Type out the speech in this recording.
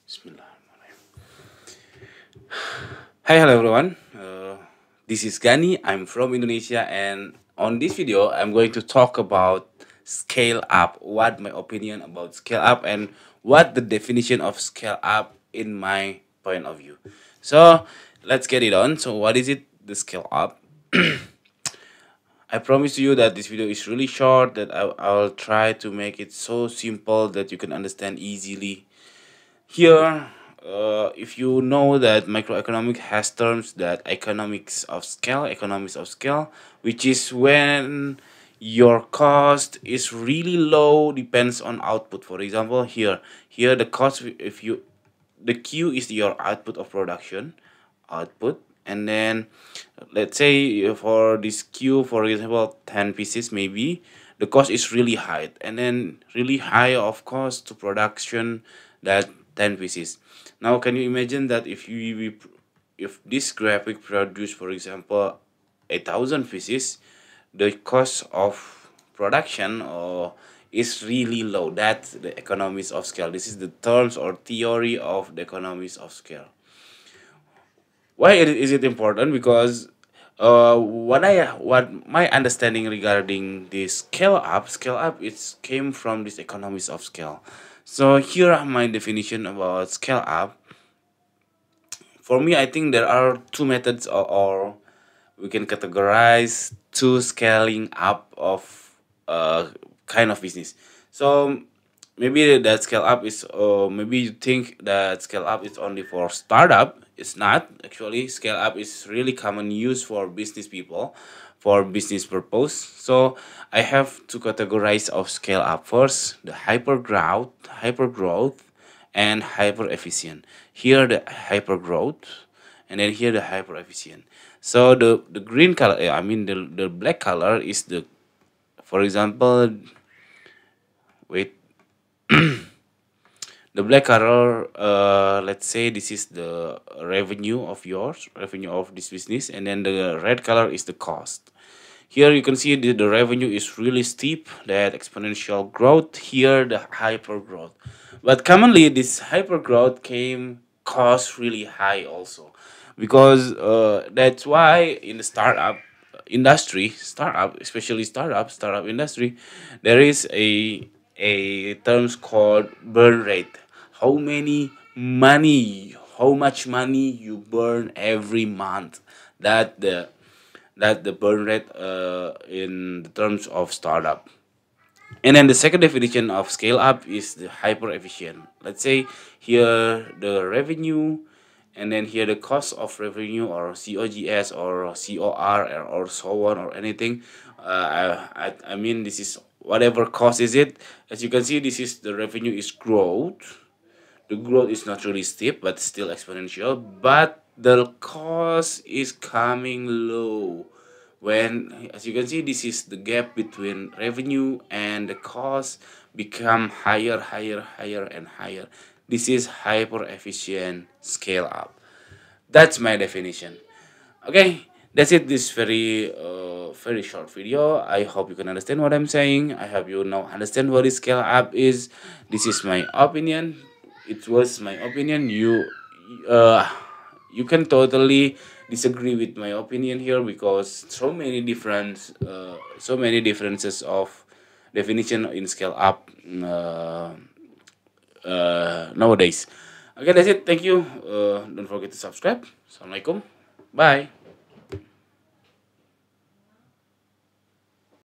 Bismillahirrahmanirrahim. Hi, hello everyone. This is Gani. I'm from Indonesia, and on this video, I'm going to talk about scale up. What my opinion about scale up, and what the definition of scale up in my point of view. So let's get it on. So what is it? The scale up. I promise you that this video is really short. That I'll try to make it so simple that you can understand easily. Here, if you know that microeconomic has terms that economies of scale, which is when your cost is really low, depends on output. For example, here the cost, if you, the Q is your output of production, output, and then let's say for this Q, for example, 10 pieces maybe, the cost is really high, and then really high of cost to production that 10 pieces. Now can you imagine that if this graphic produce, for example, 1,000 pieces, the cost of production or is really low. That's the economies of scale. This is the terms or theory of the economies of scale. Why is it important? Because what my understanding regarding this scale up, it came from this economies of scale. So here are my definition about scale up. For me, I think there are two methods, or we can categorize two scaling up of kind of business. So maybe that scale up is, maybe you think that scale up is only for startup. It's not actually. Scale up is really common use for business people, for business purpose. So I have to categorize of scale up. First, the hyper growth, and hyper efficient. Here the hyper growth, and then here the hyper efficient. So the green color, I mean the black color is the, for example, wait, the black color, let's say this is the revenue of this business, and then the red color is the cost. Here you can see the revenue is really steep, that exponential growth. Here the hyper growth, but commonly this hyper growth came cost really high also, because that's why in the startup industry, especially startup industry, there is a terms called burn rate. How much money you burn every month. That the burn rate in the terms of startup. And then the second definition of scale up is the hyper efficient. Let's say here the revenue, and then here the cost of revenue, or COGS, or COR, or so on, or anything. I mean, this is whatever cost is it. As you can see, this is the revenue is growth. The growth is not really steep, but still exponential. But the cost is coming low. When, as you can see, this is the gap between revenue and the cost become higher, and higher. This is hyper efficient scale up. That's my definition. Okay, that's it. This very short video. I hope you can understand what I'm saying. I hope you now understand what is scale up is. This is my opinion. It was my opinion. Uh you can totally disagree with my opinion here, because so many differences of definition in scale up nowadays. Okay, that's it. Thank you. Don't forget to subscribe. Assalamualaikum. Bye.